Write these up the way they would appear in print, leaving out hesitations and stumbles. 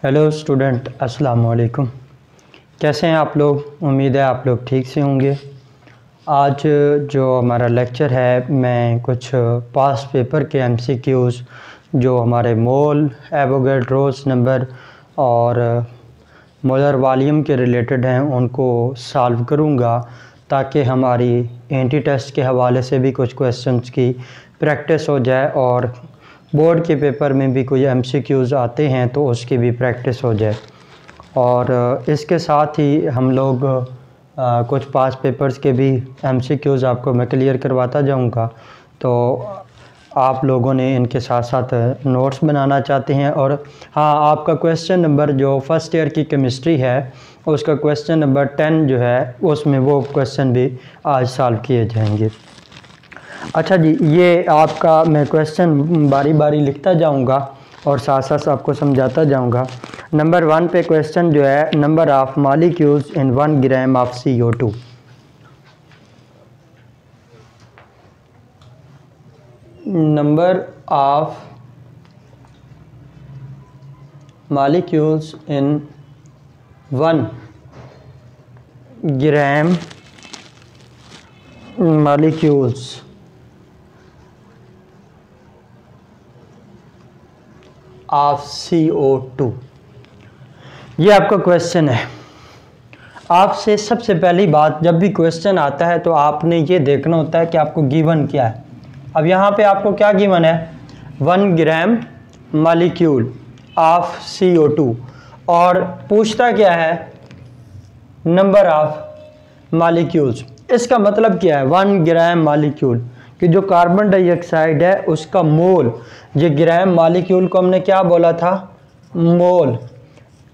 Hello student, अस्सलाम वालेकुम। कैसे हैं आप लोग? उम्मीद है आप लोग ठीक से होंगे। आज जो हमारा लेक्चर है, मैं कुछ पास्ट पेपर के एमसीक्यूज़ जो हमारे मोल, एवोगैड्रोस नंबर और मोलर वॉल्यूम के रिलेटेड हैं उनको सॉल्व करूंगा, ताकि हमारी एंटी टेस्ट के हवाले से भी कुछ क्वेश्चंस की प्रैक्टिस हो जाए और बोर्ड के पेपर में भी कोई एमसीक्यूज़ आते हैं तो उसकी भी प्रैक्टिस हो जाए। और इसके साथ ही हम लोग कुछ पास पेपर्स के भी एमसीक्यूज़ आपको मैं क्लियर करवाता जाऊंगा। तो आप लोगों ने इनके साथ साथ नोट्स बनाना चाहते हैं। और हाँ, आपका क्वेश्चन नंबर जो फर्स्ट ईयर की केमिस्ट्री है उसका क्वेश्चन नंबर 10 जो है उसमें वो क्वेश्चन भी आज सॉल्व किए जाएंगे। अच्छा जी, ये आपका मैं क्वेश्चन बारी बारी लिखता जाऊंगा और साथ साथ आपको समझाता जाऊंगा। नंबर 1 पे क्वेश्चन जो है, number of molecules in 1 gram of CO2। Number of molecules in 1 gram molecules of CO2, ये आपका क्वेश्चन है। आपसे सबसे पहली बात, जब भी क्वेश्चन आता है तो आपने ये देखना होता है कि आपको गिवन क्या है। अब यहाँ पे आपको क्या गिवन है? 1 ग्राम मॉलिक्यूल ऑफ CO2 और पूछता क्या है? Number of molecules. इसका मतलब क्या है? 1 ग्राम मॉलिक्यूल कि जो कार्बन डाइऑक्साइड है उसका मोल, ये ग्राम मॉलिक्यूल को हमने क्या बोला था? मोल।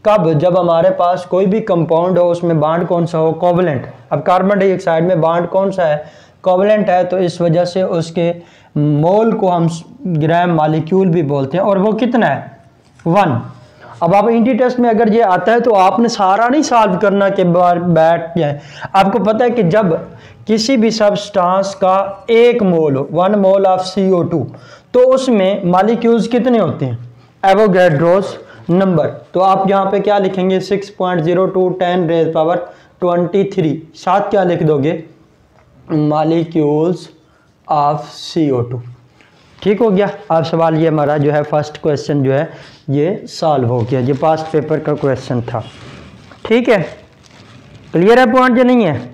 कब? जब हमारे पास कोई भी कंपाउंड हो उसमें बॉन्ड कौन सा हो? कोवलेंट। अब कार्बन डाइऑक्साइड में बॉन्ड कौन सा है? कोवलेंट है, तो इस वजह से उसके मोल को हम ग्राम मॉलिक्यूल भी बोलते हैं। और वो कितना है? 1। अब आप एंटी टेस्ट में अगर ये आता है तो आपने सारा नहीं सॉल्व करना के बाद बैठ जाए। आपको पता है कि जब किसी भी सब्सटेंस का 1 मोल हो, 1 मोल ऑफ CO2, तो उसमें मॉलिक्यूल्स कितने होते हैं? Avogadro's number. तो आप यहाँ पे क्या लिखेंगे? 6.02 10⁻23। साथ क्या लिख दोगे? Molecules of CO2। ठीक हो गया। अब सवाल ये हमारा जो है फर्स्ट क्वेश्चन जो है ये सॉल्व हो गया। ये पास्ट पेपर का क्वेश्चन था। ठीक है, क्लियर है पॉइंट? जो नहीं है,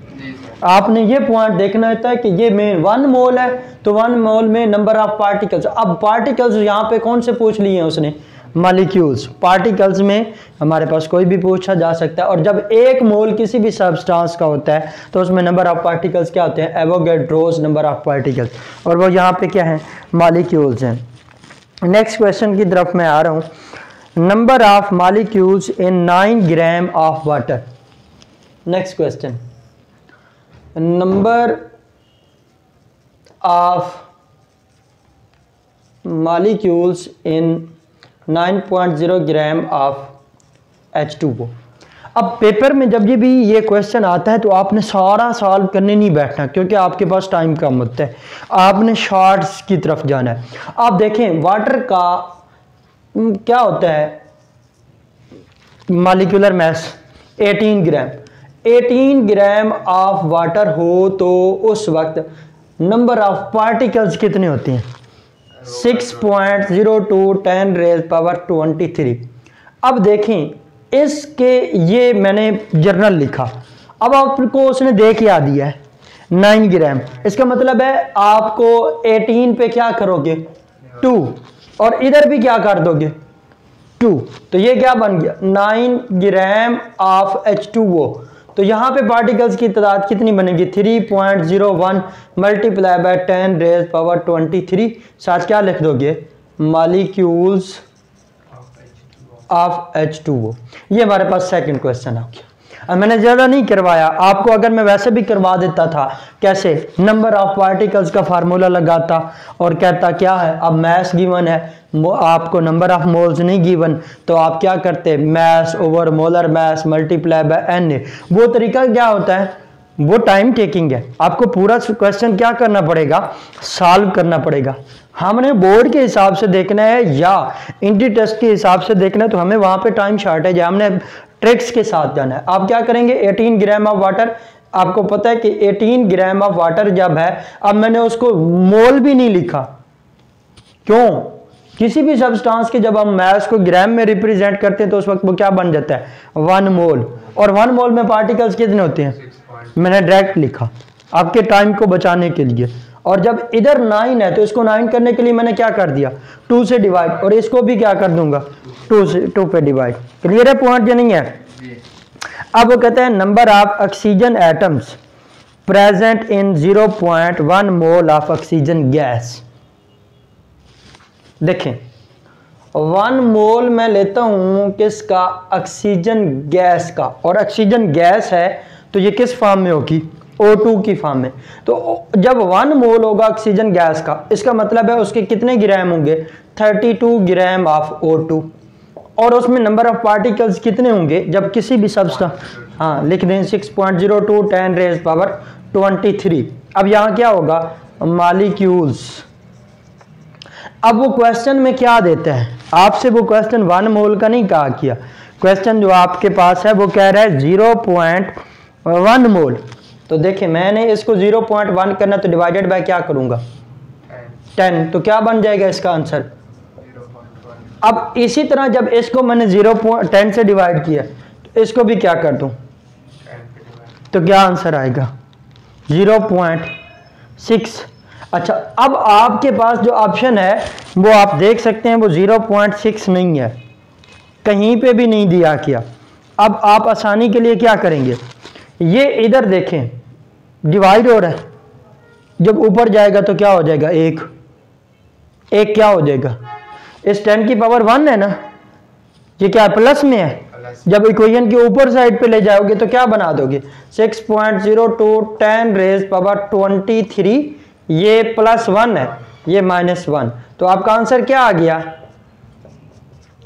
आपने ये पॉइंट देखना होता है कि ये में 1 मोल है, तो 1 मोल में नंबर ऑफ पार्टिकल्स। अब पार्टिकल्स यहाँ पे कौन से पूछ लिए हैं उसने? मॉलिक्यूल्स। पार्टिकल्स में हमारे पास कोई भी पूछा जा सकता है। और जब 1 मोल किसी भी सब्सटेंस का होता है तो उसमें नंबर ऑफ पार्टिकल्स क्या होते हैं? Avogadro's number of particles. और वो यहाँ पे क्या है? मॉलिक्यूल्स हैं। नेक्स्ट क्वेश्चन की तरफ मैं आ रहा हूँ। Number of molecules in 9 gram of water. Next question, number of molecules in 9.0 gram of H2O। अब पेपर में जब ये क्वेश्चन आता है तो आपने सारा सॉल्व करने नहीं बैठना, क्योंकि आपके पास टाइम कम होता है। आपने शॉर्ट्स की तरफ जाना है। आप देखें वाटर का क्या होता है? Molecular mass 18 gram. 18 gram of water हो तो उस वक्त नंबर ऑफ पार्टिकल्स कितने होते हैं? 6.02 10⁻23। अब देखें इसके, ये मैंने जर्नल लिखा, अब आपको उसने दे के आ दिया है 9 ग्राम। इसका मतलब है आपको 18 पे क्या करोगे? 2, और इधर भी क्या कर दोगे? 2। तो ये क्या बन गया? 9 ग्राम ऑफ H2O। तो यहाँ पे पार्टिकल्स की तादाद कितनी बनेगी? 3.01 मल्टीप्लाई बाय 10⁻23। साथ क्या लिख दोगे? Molecules of H2O। ये हमारे पास सेकंड क्वेश्चन आ गया। अब मैंने ज़्यादा नहीं करवाया आपको, अगर मैं वैसे भी करवा देता था। कैसे? नंबर ऑफ पार्टिकल्स का फार्मूला लगाता और कहता क्या है? अब मैस गिवन है, आपको नंबर ऑफ मोल्स नहीं गिवन, तो आप क्या करते? Mass over molar mass multiply by NA। वो तरीका क्या होता है? वो टाइम टेकिंग है। आपको पूरा क्वेश्चन क्या करना पड़ेगा? सॉल्व करना पड़ेगा। हमने बोर्ड के हिसाब से देखना है या इंटी टेस्ट के हिसाब से देखना है तो हमें वहां पे टाइम शॉर्टेज है, हमने ट्रिक्स के साथ जाना है। आप क्या करेंगे, 18 ग्राम ऑफ वाटर, आपको पता है कि 18 ग्राम ऑफ वाटर जब है, अब मैंने उसको मोल भी नहीं लिखा, क्यों, किसी भी सब्सटेंस के जब हम मास को ग्राम में रिप्रेजेंट करते हैं तो उस वक्त वो क्या बन जाता है, 1 मोल, और 1 मोल में पार्टिकल्स कितने होते हैं, मैंने डायरेक्ट लिखा आपके टाइम को बचाने के लिए। और जब इधर 9 है तो इसको 9 करने के लिए मैंने क्या कर दिया, 2 से डिवाइड, और इसको भी क्या कर दूंगा, 2 पे डिवाइड। क्लियर है पॉइंट या नहीं है? अब वो कहते हैं number of oxygen atoms present in 0.1 mole of oxygen gas. देखें 1 मोल मैं लेता हूं किसका, ऑक्सीजन गैस का, और ऑक्सीजन गैस है तो ये किस फॉर्म में होगी, O2 की फॉर्म में। तो जब 1 मोल होगा ऑक्सीजन गैस का, इसका मतलब है उसके कितने ग्राम होंगे, 32 ग्राम ऑफ O2, और उसमें नंबर ऑफ पार्टिकल्स कितने होंगे, जब किसी भी सब्सटेंस, हाँ लिख दें 6.02 10 रेज़ पावर 23। अब यहाँ क्या होगा, मॉलिक्यूल्स। अब वो क्वेश्चन में क्या देता है आपसे, वो क्वेश्चन 1 मोल का नहीं कहा किया, क्वेश्चन जो आपके पास है वो कह रहा है 0.1 मोल। तो देखिए मैंने इसको 0.1 करना तो डिवाइडेड बाय क्या करूंगा, 10, तो क्या बन जाएगा इसका आंसर 0.1। अब इसी तरह जब इसको मैंने 0.10 से डिवाइड किया तो इसको भी क्या कर दूं, तो क्या आंसर आएगा 0.6। अच्छा अब आपके पास जो ऑप्शन है वो आप देख सकते हैं वो 0.6 नहीं है, कहीं पे भी नहीं दिया किया। अब आप आसानी के लिए क्या करेंगे, ये इधर देखें डिवाइड हो रहा है, जब ऊपर जाएगा तो क्या हो जाएगा, एक क्या हो जाएगा, इस 10 की पावर 1 है ना, ये क्या प्लस में है, जब इक्वेशन के ऊपर साइड पे ले जाओगे तो क्या बना दोगे, 6.02 10 रेज़ पावर 23, ये +1 है, ये -1, तो आपका आंसर क्या आ गया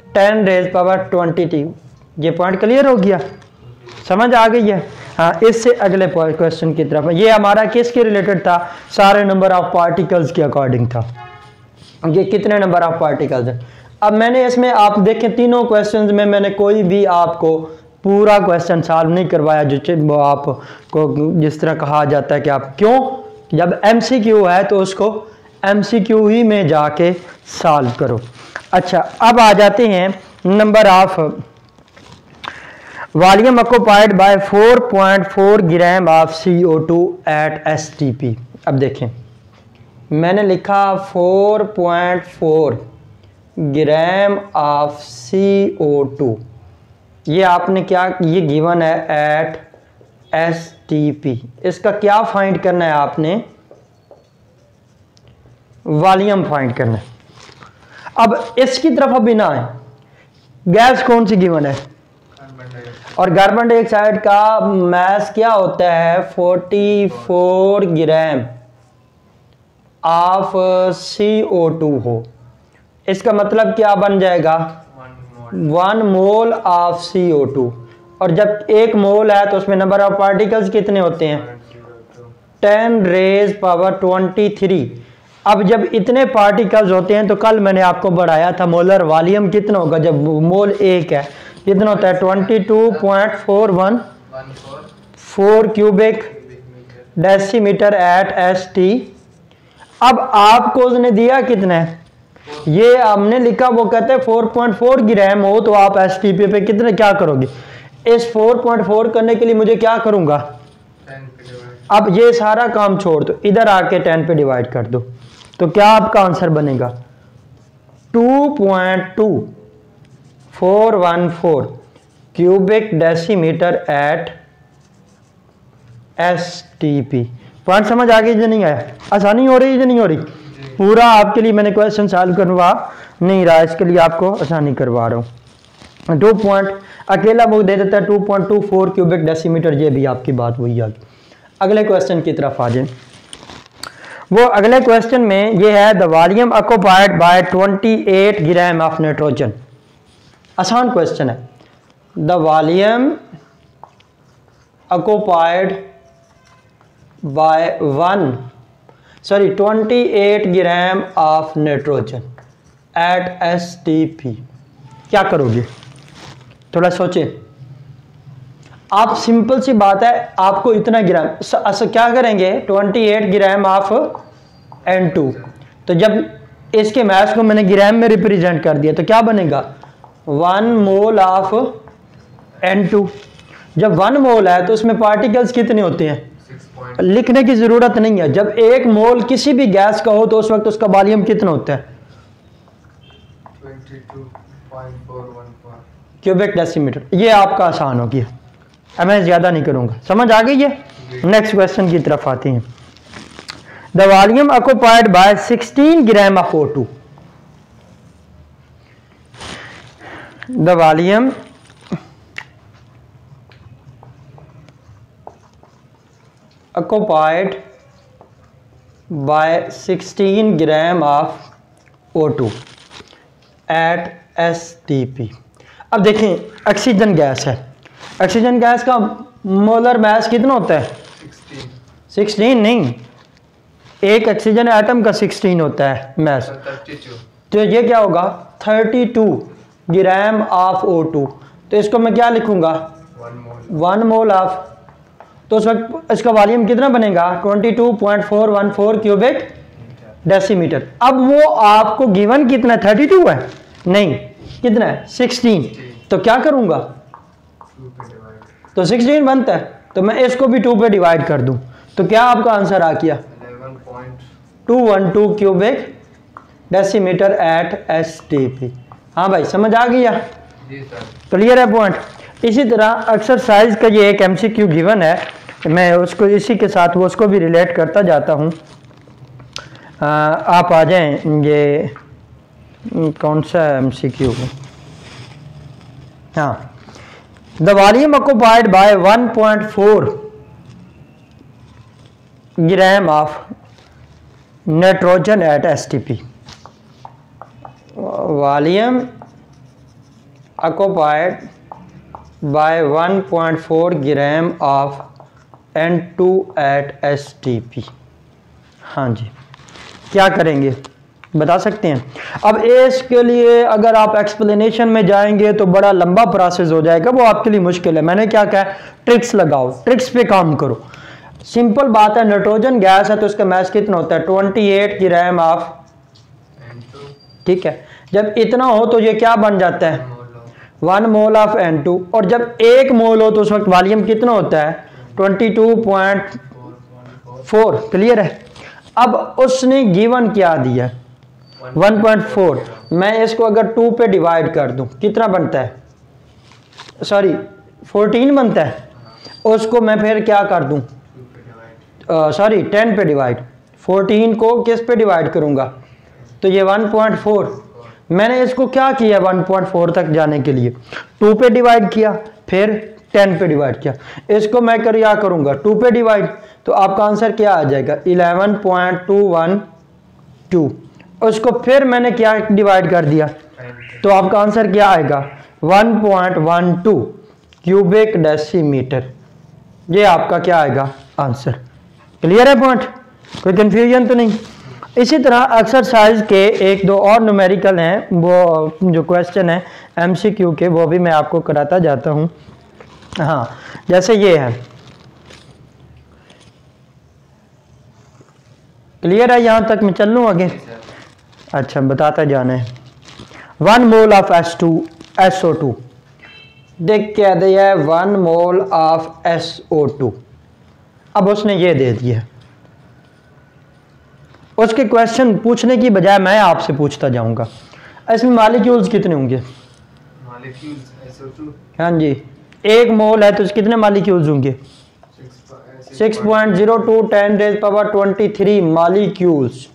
10 रेज़ पावर 22। ये पॉइंट क्लियर हो गया, समझ आ गई है? हाँ, इससे अगले क्वेश्चन की तरफ, ये हमारा किसके रिलेटेड था, सारे नंबर ऑफ पार्टिकल्स के अकॉर्डिंग था, ये कितने नंबर ऑफ पार्टिकल्स हैं। अब मैंने इसमें आप देखें तीनों क्वेश्चंस में मैंने कोई भी आपको पूरा क्वेश्चन सॉल्व नहीं करवाया, जो आपको जिस तरह कहा जाता है कि आप क्यों, जब MCQ है तो उसको MCQ ही में जाके सॉल्व करो। अच्छा अब आ जाते हैं number of volume occupied by 4.4 gram of CO2 at STP। अब देखें मैंने लिखा 4.4 ग्राम ऑफ CO2, ये आपने क्या, ये गिवन है एट STP, इसका क्या फाइंड करना है आपने, वॉल्यूम फाइंड करना है। अब इसकी तरफ अभी ना है, गैस कौन सी गिवन है, और कार्बन डाइऑक्साइड का मास क्या होता है 44 ग्राम ऑफ CO2 हो, इसका मतलब क्या बन जाएगा 1 मोल ऑफ CO2, और जब 1 मोल है तो उसमें नंबर ऑफ पार्टिकल्स कितने होते हैं 10 रेज़ पावर 23। अब जब इतने पार्टिकल्स होते हैं तो कल मैंने आपको बढ़ाया था मोलर वॉल्यूम कितना होगा, जब मोल 1 है कितना होता है 22.414 क्यूबिक डेसीमीटर एट ST। अब आपको उसने दिया कितना है, ये हमने लिखा, वो कहते हैं 4.4 ग्राम हो तो आप STP पे कितने क्या करोगे, इस 4.4 करने के लिए मुझे क्या करूंगा, अब ये सारा काम छोड़ दो, इधर आके 10 पे डिवाइड कर दो, तो क्या आपका आंसर बनेगा 2.2414 cubic decimetre at STP। Point समझ आ गई जो नहीं आया, आसानी हो रही है जो नहीं हो रही, पूरा आपके लिए मैंने क्वेश्चन सॉल्व करवा नहीं रहा, इसके लिए आपको आसानी करवा रहा हूँ। 2 पॉइंट अकेला वो दे देता है 2.24 क्यूबिक डेसीमीटर, ये भी आपकी बात वही आ गई। अगले क्वेश्चन की तरफ आ जाए, वो अगले क्वेश्चन में ये है the volume occupied bye 28 gram of nitrogen. आसान क्वेश्चन है, the volume occupied bye 1 sorry 28 gram of nitrogen eight STP। क्या करोगे, थोड़ा सोचें। आप सिंपल सी बात है, आपको इतना ग्राम क्या करेंगे, 28 ग्राम ऑफ N2। तो जब इसके मास को मैंने ग्राम में रिप्रेजेंट कर दिया तो क्या बनेगा, 1 मोल ऑफ N2। जब 1 मोल है तो उसमें पार्टिकल्स कितने होते हैं, लिखने की जरूरत नहीं है। जब 1 मोल किसी भी गैस का हो तो उस वक्त उसका वॉल्यूम कितना होता है, 22.414 क्यूबिक डेसीमीटर। ये आपका आसान हो गया, अब मैं ज़्यादा नहीं करूँगा, समझ आ गई है। नेक्स्ट क्वेश्चन की तरफ आते हैं। The volume occupied bye 16 gram of O2। The volume occupied by 16 gram of O2 at STP। अब देखें ऑक्सीजन गैस है, ऑक्सीजन गैस का मोलर मास कितना होता है, 16 नहीं, एक ऑक्सीजन एटम का 16 होता है मास। तो ये क्या होगा, 32 ग्राम ऑफ O2। तो इसको मैं क्या लिखूंगा, 1 मोल ऑफ, तो उस वक्त इसका वॉल्यूम कितना बनेगा, 22.414 क्यूबिक डेसीमीटर। अब वो आपको गिवन कितना, 32 है, नहीं कितना है, 16। तो क्या करूंगा, तो 16 बनता है, तो मैं इसको भी 2 पे डिवाइड कर दूं, तो क्या आपका आंसर आ गया, 11.212 क्यूबिक डेसीमीटर एट STP। हाँ भाई समझ आ गया, क्लियर है पॉइंट। इसी तरह एक्सरसाइज का ये एक MCQ गिवन है, मैं उसको इसी के साथ वो उसको भी रिलेट करता जाता हूँ। आप आ जाएं, ये कौन सा MCQ है, हाँ। The volume occupied bye 1.4 gram of nitrogen eight STP। Volume occupied by 1.4 gram of N2 at STP। हाँ जी, क्या करेंगे बता सकते हैं। अब इसके लिए अगर आप एक्सप्लेनेशन में जाएंगे तो बड़ा लंबा प्रोसेस हो जाएगा, वो आपके लिए मुश्किल है। मैंने क्या कहा, ट्रिक्स लगाओ, ट्रिक्स पे काम करो। सिंपल बात है, नाइट्रोजन गैस है तो उसका मास कितना होता है, 28 ग्राम ऑफ, ठीक है। जब इतना हो तो ये क्या बन जाता है, 1 मोल ऑफ N2। और जब 1 मोल हो तो उस वक्त वॉल्यूम कितना होता है, 22.4। क्लियर है। अब उसने गिवन क्या दिया, 1.4। मैं इसको अगर 2 पे डिवाइड कर दूं कितना बनता है, सॉरी 14 बनता है। उसको मैं फिर क्या कर दूं, सॉरी 10 पे डिवाइड, 14 को किस पे डिवाइड करूंगा, तो ये 1.4। मैंने इसको क्या किया, 1.4 तक जाने के लिए 2 पे डिवाइड किया, फिर 10 पे डिवाइड किया। इसको मैं क्या करूंगा, 2 पे डिवाइड, तो आपका आंसर क्या आ जाएगा, 11.212। उसको फिर मैंने क्या डिवाइड कर दिया, तो आपका आंसर क्या आएगा, 1.12 क्यूबिक डेसीमीटर। ये आपका क्या आएगा आंसर। क्लियर है पॉइंट, कोई कंफ्यूजन तो नहीं। इसी तरह एक्सरसाइज के 1-2 और न्यूमेरिकल हैं, वो जो क्वेश्चन है MCQ के, वो भी मैं आपको कराता जाता हूँ। हाँ, जैसे ये है, क्लियर है, यहाँ तक मैं चल लूँ आगे। अच्छा बताता जाना है। 1 मोल ऑफ SO2, देख क्या दिया है, 1 मोल ऑफ SO2। अब उसने ये दे दिया, उसके क्वेश्चन पूछने की बजाय मैं आपसे पूछता जाऊंगा, इसमें मॉलिक्यूल्स कितने होंगे, हाँ जी 1 मोल है तो कितने मॉलिक्यूल्स होंगे, 6.02 10⁻23 मॉलिक्यूल्स।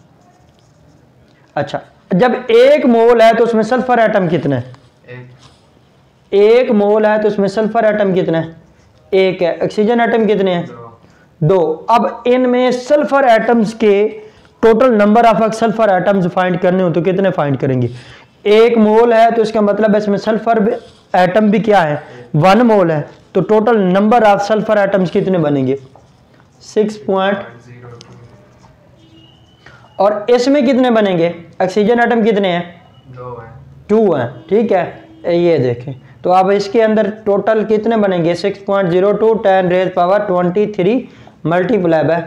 अच्छा, जब 1 मोल है तो उसमें सल्फर एटम कितने हैं, 1 मोल है तो उसमें सल्फर एटम कितने हैं, 1 है। ऑक्सीजन एटम कितने हैं, 2। अब इनमें सल्फर एटम्स के total number of sulphur atoms find करने हो तो कितने फाइंड करेंगे, 1 मोल है तो इसका मतलब है इसमें सल्फर एटम भी क्या है, 1 मोल है, तो total number of sulphur atoms कितने बनेंगे, 6.02। और इसमें कितने बनेंगे? ऑक्सीजन एटम कितने हैं? 2 है। 2 हैं, ठीक है। ये देखें, तो अब इसके अंदर टोटल कितने बनेंगे? 6.02 10 rays power 23 multiply by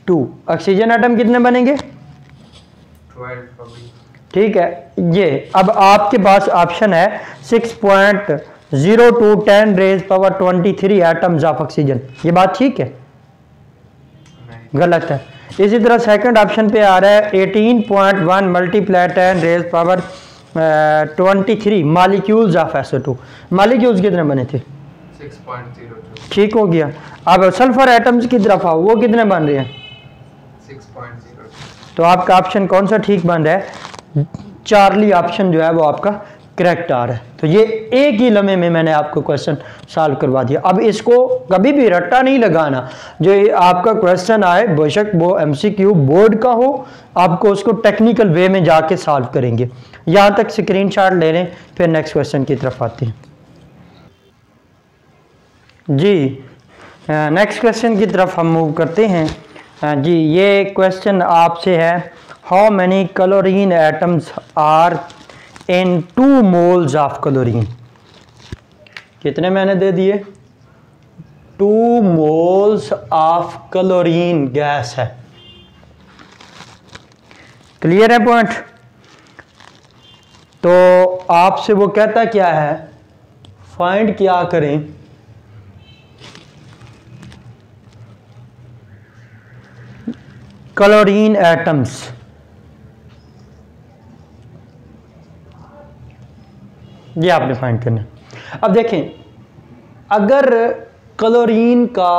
2। Oxygen atom कितने बनेंगे? 12 अभी। ठीक है। ये अब आपके पास ऑप्शन है 6.02 10 rays power 23 atoms of oxygen. ये बात ठीक है? नहीं। गलत है। इसी तरह सेकंड ऑप्शन पे आ रहा है 18.1 multiply 10 rays power 23 molecules of SO2। Molecules कितने बने थे? 6.02। ठीक हो गया। अब सल्फर एटम्स की तरफ आओ, वो कितने बन रहे हैं? 6.02। तो आपका ऑप्शन कौन सा ठीक बन रहा है? चार्ली ऑप्शन जो है वो आपका करेक्ट आ रहा है। तो ये एक ही लम्हे में मैंने आपको क्वेश्चन सॉल्व करवा दिया। अब इसको कभी भी रट्टा नहीं लगाना। जो ये आपका क्वेश्चन आए, बेशक वो MCQ बोर्ड का हो, आपको उसको टेक्निकल वे में जाके सॉल्व करेंगे। यहाँ तक स्क्रीनशॉट ले लें, फिर नेक्स्ट क्वेश्चन की तरफ आते हैं जी। नेक्स्ट क्वेश्चन की तरफ हम मूव करते हैं जी। ये क्वेश्चन आपसे है, how many chlorine atoms are in 2 moles of chlorine. कितने मैंने दे दिए? 2 मोल्स ऑफ क्लोरीन गैस है। क्लियर है पॉइंट? तो आपसे वो कहता क्या है, फाइंड क्या करें? Chlorine atoms. ये आपने फाइंड करना। अब देखें, अगर क्लोरीन का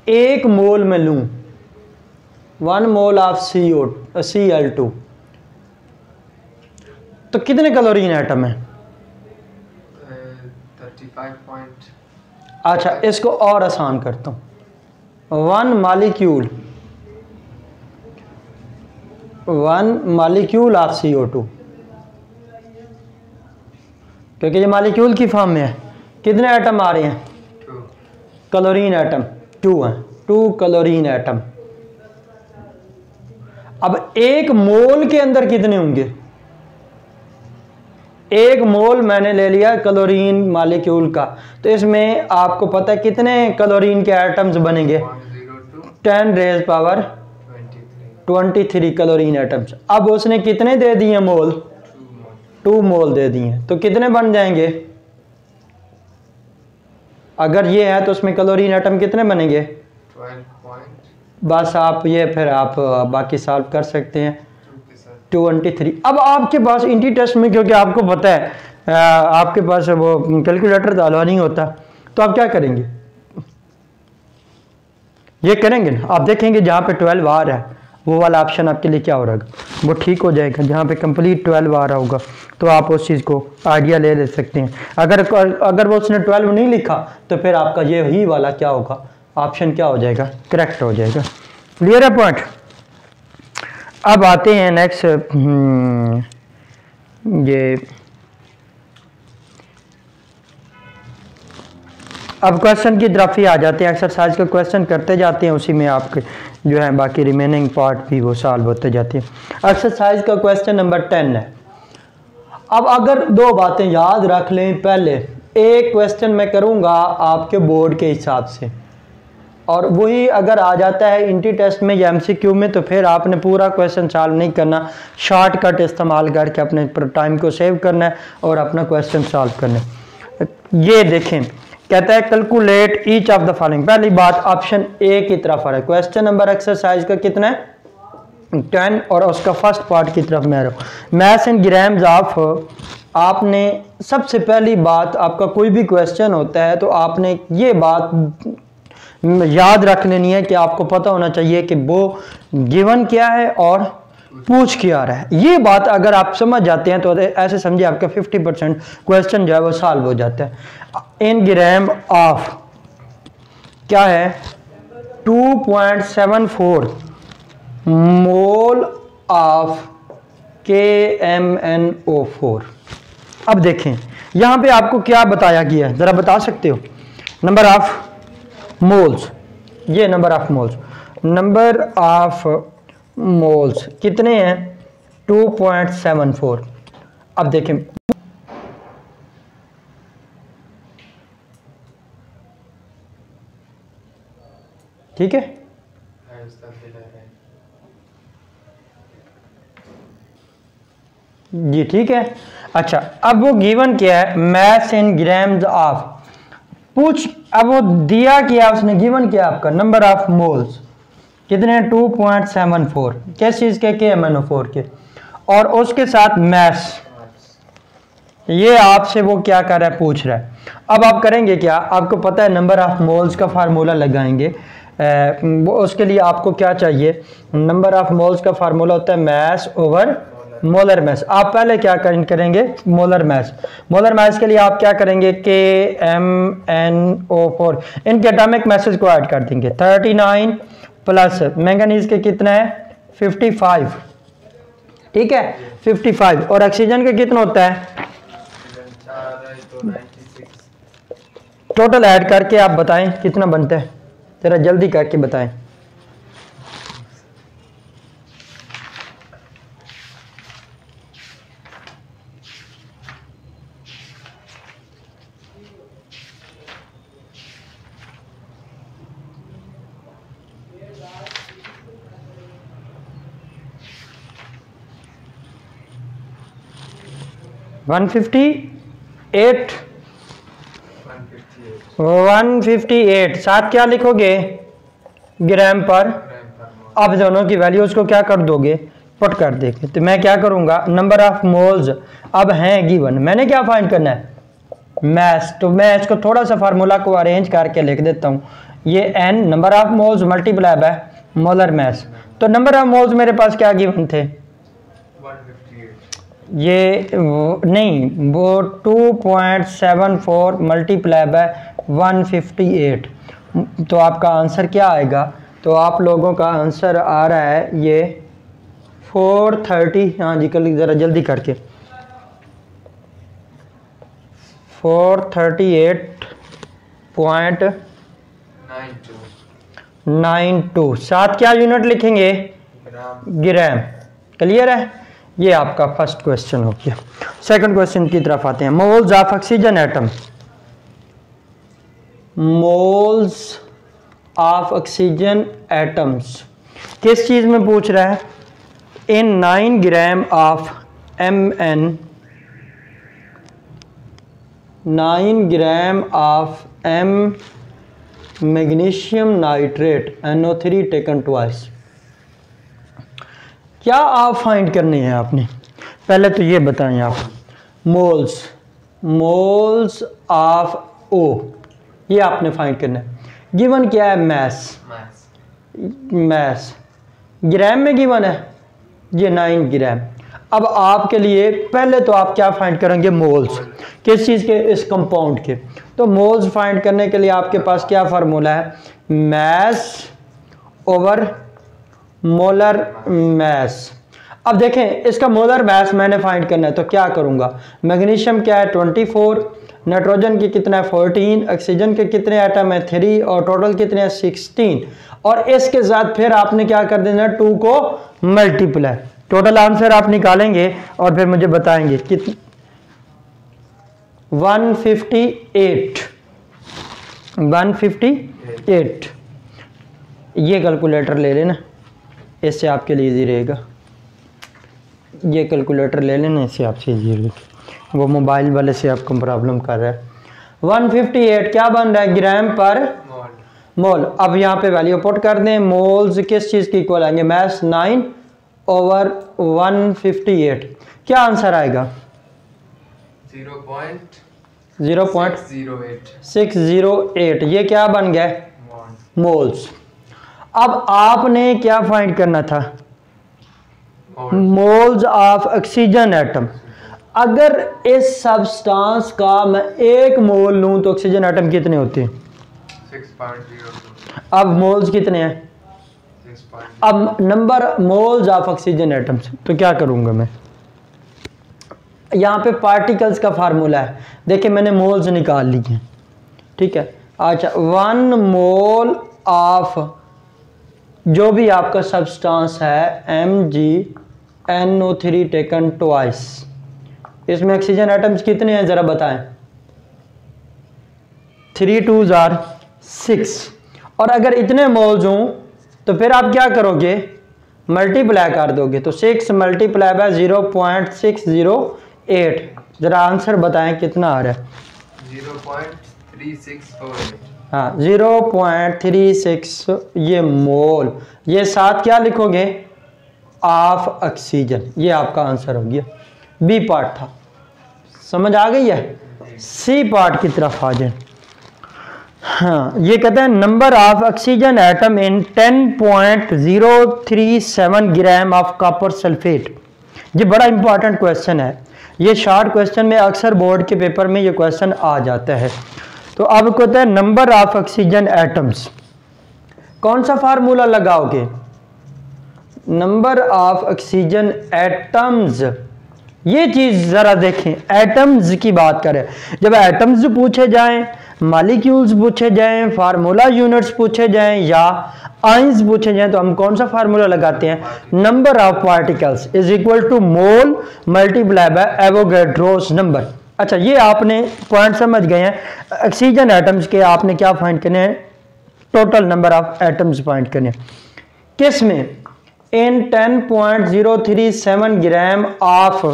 1 मोल में लूं, 1 मोल ऑफ Cl2, तो कितने क्लोरीन एटम है? 35. अच्छा, इसको और आसान करता हूं। 1 मॉलिक्यूल ऑफ CO2, क्योंकि ये मॉलिक्यूल की फॉर्म में है। कितने एटम आ रहे हैं? 2. क्लोरीन एटम 2 हैं। 2 क्लोरीन एटम। अब 1 मोल के अंदर कितने होंगे? 1 मोल मैंने ले लिया क्लोरीन मॉलिक्यूल का, तो इसमें आपको पता है कितने क्लोरीन के एटम्स बनेंगे? 10 रेज़ पावर 23 क्लोरीन एटम्स। अब उसने कितने दे दिए मोल? 2 मोल दे दिए। तो कितने बन जाएंगे? अगर ये है तो उसमें क्लोरीन एटम कितने बनेंगे? 12. बस आप ये फिर आप बाकी सॉल्व कर सकते हैं। 23। अब आपके पास इंटी टेस्ट में, क्योंकि आपको पता है आपके पास वो कैलकुलेटर तो अलाउ नहीं होता, तो आप क्या करेंगे? ये करेंगे ना, आप देखेंगे जहाँ पे 12 आ रहा है वो वाला ऑप्शन आपके लिए क्या हो रहा है, वो ठीक हो जाएगा। जहाँ पे कंप्लीट 12 आ रहा होगा तो आप उस चीज़ को आइडिया ले सकते हैं। अगर वो उसने 12 नहीं लिखा तो फिर आपका ये ही वाला क्या होगा, ऑप्शन क्या हो जाएगा? करेक्ट हो जाएगा। क्लियर है पॉइंट? अब आते हैं नेक्स्ट, ये अब क्वेश्चन की तरफ ही आ जाते हैं। एक्सरसाइज का क्वेश्चन करते जाते हैं, उसी में आपके जो है बाकी रिमेनिंग पार्ट भी वो सॉल्व होते जाते हैं। एक्सरसाइज का क्वेश्चन नंबर 10 है। अब अगर 2 बातें याद रख लें, पहले एक क्वेश्चन मैं करूंगा आपके बोर्ड के हिसाब से, और वही अगर आ जाता है इंटी टेस्ट में या MCQ में तो फिर आपने पूरा क्वेश्चन सॉल्व नहीं करना, शॉर्टकट इस्तेमाल करके अपने टाइम को सेव करना है और अपना क्वेश्चन सॉल्व करना है। ये देखें, कहता है calculate each of the following. पहली बात ऑप्शन ए की तरफ आ रहा है। क्वेश्चन नंबर एक्सरसाइज का कितना है? 10, और उसका फर्स्ट पार्ट की तरफ मैं आ रहा हूँ। Maths in grams of. आपने सबसे पहली बात, आपका कोई भी क्वेश्चन होता है तो आपने ये बात याद रख लेनी है कि आपको पता होना चाहिए कि वो गिवन क्या है और पूछ क्या रहा है। ये बात अगर आप समझ जाते हैं तो ऐसे समझिए आपका 50% क्वेश्चन जो है वो सॉल्व हो जाता है। इन ग्राम ऑफ क्या है? 2.74 मोल ऑफ KMnO4। अब देखें यहाँ पे आपको क्या बताया गया है, ज़रा बता सकते हो? नंबर ऑफ मोल्स, ये number of moles, number of moles कितने हैं 2.74। अब देखें ठीक है जी ठीक है। अच्छा अब वो गिवन क्या है मैथ्स इन ग्राम्स ऑफ पूछ, अब वो दिया क्या उसने गिवन क्या आपका नंबर ऑफ मोल्स कितने हैं 2.74 किस चीज़ के MnO4 के, और उसके साथ मैथ्स ये आपसे वो क्या कर रहा है पूछ रहा है। अब आप करेंगे क्या, आपको पता है नंबर ऑफ मोल्स का फार्मूला लगाएंगे, उसके लिए आपको क्या चाहिए, नंबर ऑफ मोल्स का फार्मूला होता है मैस ओवर मोलर मैस। आप पहले क्या करेंगे मोलर मैस, मोलर मैस के लिए आप क्या करेंगे KMnO4 इनके एटॉमिक मैसेज को ऐड कर देंगे 39 प्लस मैंगनीज के कितना है 55 ठीक है 55 और ऑक्सीजन का कितना होता है टोटल ऐड करके आप बताएं कितना बनता है, जरा जल्दी करके बताएं। वन 158 साथ क्या लिखोगे ग्राम पर, अब दोनों की वैल्यूज को क्या कर दोगे पुट कर देंगे। तो मैं क्या करूंगा नंबर ऑफ मोल्स अब हैं गिवन, मैंने क्या फाइंड करना है मैस, तो मैं इसको थोड़ा सा फार्मूला को अरेंज करके लिख देता हूँ। ये n number of moles multiply by molar mass, तो नंबर ऑफ मोल्स मेरे पास क्या गिवन थे 158 ये नहीं वो 2.74 मल्टीप्लाई बाय 158, तो आपका आंसर क्या आएगा, तो आप लोगों का आंसर आ रहा है ये 430, हाँ जी कल ज़रा जल्दी करके 438.92 साथ क्या यूनिट लिखेंगे ग्राम। क्लियर है, ये आपका फर्स्ट क्वेश्चन हो गया। सेकंड क्वेश्चन की तरफ आते हैं। Moles of oxygen atom, moles of oxygen atoms किस चीज में पूछ रहा है, इन 9 gram of Mn 9 gram of M magnesium nitrate NO3 taken twice. क्या आप फाइंड करने हैं आपने, पहले तो ये बताएं आप मोल्स, मोल्स ऑफ O ये आपने फाइंड करना है। गिवन क्या है मैस, मैस ग्राम में गिवन है ये 9 ग्राम। अब आपके लिए पहले तो आप क्या फाइंड करेंगे मोल्स किस चीज़ के, इस कंपाउंड के। तो मोल्स फाइंड करने के लिए आपके पास क्या फार्मूला है मैस ओवर मोलर मैस। अब देखें इसका मोलर मैस मैंने फाइंड करना है तो क्या करूंगा, मैग्नीशियम क्या है 24, नाइट्रोजन के कितना है 14, ऑक्सीजन के कितने एटम है 3 और टोटल कितने हैं 16, और इसके साथ फिर आपने क्या कर देना 2 को मल्टीप्लाई, टोटल आंसर आप निकालेंगे और फिर मुझे बताएंगे कितने 158 ये कैलकुलेटर ले लेना, इससे आपके लिए इजी रहेगा। ये कैलकुलेटर ले लेना, इससे आपसे इजी रहेगा, वो मोबाइल वाले से आपको प्रॉब्लम कर रहा है। 158 क्या बन रहा है ग्राम पर मोल। अब यहाँ पे वैल्यू पुट कर दें, मोल्स किस चीज़ के इक्वल आएंगे मैस 9 ओवर 158, क्या आंसर आएगा 0.608, ये क्या बन गया मोल्स। अब आपने क्या फाइंड करना था मोल्स ऑफ ऑक्सीजन एटम। अगर इस सब्सटेंस का मैं 1 मोल लूं तो ऑक्सीजन एटम कितने होते हैं 6.02। अब मोल्स कितने हैं, अब number moles of oxygen atoms, तो क्या करूंगा मैं यहाँ पे पार्टिकल्स का फार्मूला है, देखिए मैंने मोल्स निकाल लिए हैं ठीक है। अच्छा 1 मोल ऑफ जो भी आपका सब्सटेंस है MgNO3 टेकन ट्वाइस, इसमें ऑक्सीजन एटम्स कितने हैं ज़रा बताएं। 3 2s are 6। और अगर इतने मोल्स हों तो फिर आप क्या करोगे, मल्टीप्लाई कर दोगे, तो 6 मल्टीप्लाई बाय 0.608। ज़रा आंसर बताएं कितना आ रहा है। 0.3648। हाँ 0.36 ये मोल, ये साथ क्या लिखोगे, ऑफ ऑक्सीजन। ये आपका आंसर हो गया। बी पार्ट था, समझ आ गई है। सी पार्ट की तरफ आ जाए। हाँ ये कहते हैं number of oxygen atom in 10.037 gram of copper sulphate. ये बड़ा इंपॉर्टेंट क्वेश्चन है, ये शॉर्ट क्वेश्चन में अक्सर बोर्ड के पेपर में ये क्वेश्चन आ जाता है। तो अब कहते हैं नंबर ऑफ ऑक्सीजन एटम्स, कौन सा फार्मूला लगाओगे, नंबर ऑफ ऑक्सीजन एटम्स। ये चीज जरा देखें, एटम्स की बात करें, जब एटम्स पूछे जाएं, मॉलिक्यूल्स पूछे जाएं, फार्मूला यूनिट्स पूछे जाएं या आयंस पूछे जाएं, तो हम कौन सा फार्मूला लगाते हैं, number of particles is equal to mole multiply by Avogadro's number. अच्छा ये आपने पॉइंट समझ गए हैं। ऑक्सीजन एटम्स के आपने क्या फाइंड करने हैं, total number of atoms find करने हैं। किस में, इन 10.037 ग्राम ऑफ,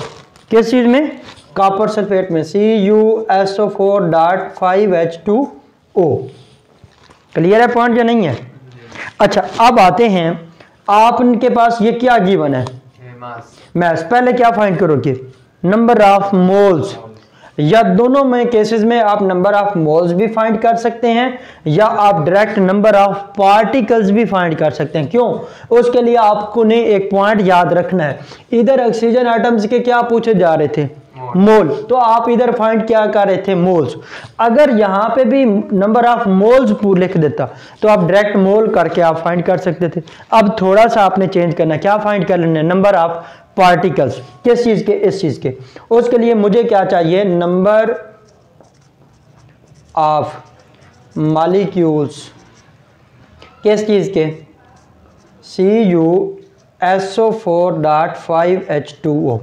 किस चीज में, कॉपर सल्फेट में, CuSO4.5H2O। क्लियर है पॉइंट या नहीं है। अच्छा अब आते हैं, आपके पास ये क्या गिवन है, मैस। पहले क्या फाइंड करोगे, नंबर ऑफ मोल्स, या दोनों में केसेस में आप नंबर ऑफ मोल्स भी फाइंड कर सकते हैं या आप डायरेक्ट नंबर ऑफ पार्टिकल्स भी फाइंड कर सकते हैं। क्यों, उसके लिए आपको ने एक पॉइंट याद रखना है, इधर ऑक्सीजन एटम्स के क्या पूछे जा रहे थे, मोल, तो आप इधर फाइंड क्या कर रहे थे, मोल्स। अगर यहां पे भी नंबर ऑफ मोल्स लिख देता तो आप डायरेक्ट मोल करके आप फाइंड कर सकते थे। अब थोड़ा सा आपने चेंज करना, क्या फाइंड कर लेना, नंबर ऑफ पार्टिकल्स, किस चीज के, इस चीज के। उसके लिए मुझे क्या चाहिए, नंबर ऑफ मॉलिक्यूल्स, किस चीज के, CuSO4.5H2O।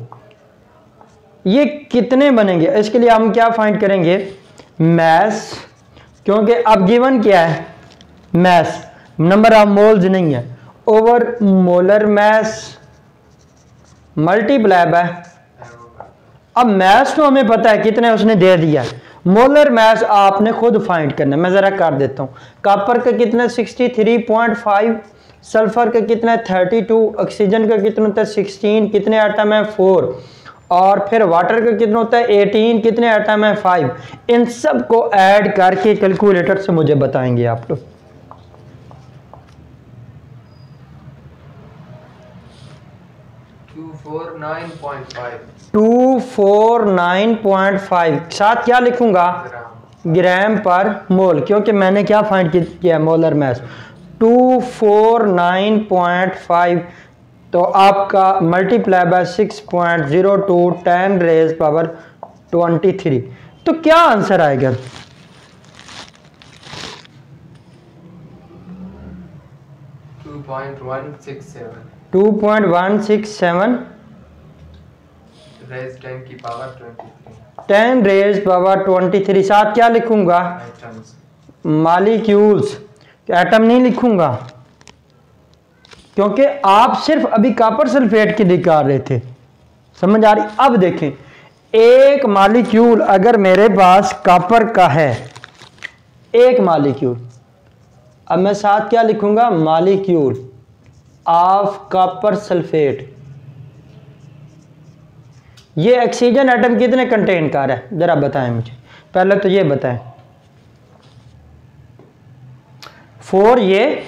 ये कितने बनेंगे, इसके लिए हम क्या फाइंड करेंगे, मैस, क्योंकि अब गिवन क्या है, मैस, नंबर ऑफ मोल्स नहीं है, over molar mass multiply bye, अब मैस तो हमें पता है कितने उसने दे दिया, मोलर मैस आपने खुद फाइंड करना है। मैं जरा कर देता हूँ, कॉपर का कितना 63.5, सल्फर का कितना 32, ऑक्सीजन का कितना होता है 16, कितने एटम है 4, और फिर वाटर का कितना होता है 18, कितने एटम है 5। इन सब को ऐड करके कैलकुलेटर से मुझे बताएंगे आप लोग। 249.5 साथ क्या लिखूंगा, ग्राम पर मोल, क्योंकि मैंने क्या फाइंड किया, मोलर मैस 249.5, तो आपका मल्टीप्लाई बाय 6.02 10 रेज पावर 23, तो क्या आंसर आएगा, 2.167 रेज 10 की पावर 23, 10 रेज पावर 23, साथ क्या लिखूंगा, मॉलिक्यूल्स, एटम नहीं लिखूंगा क्योंकि आप सिर्फ अभी कॉपर सल्फेट की निकाल रहे थे, समझ आ रही। अब देखें, एक मॉलिक्यूल अगर मेरे पास कॉपर का है, एक मॉलिक्यूल, अब मैं साथ क्या लिखूंगा, मॉलिक्यूल ऑफ कॉपर सल्फेट। ये ऑक्सीजन एटम कितने कंटेन कर रहा है, जरा बताएं मुझे, पहले तो ये बताएं। 4 ये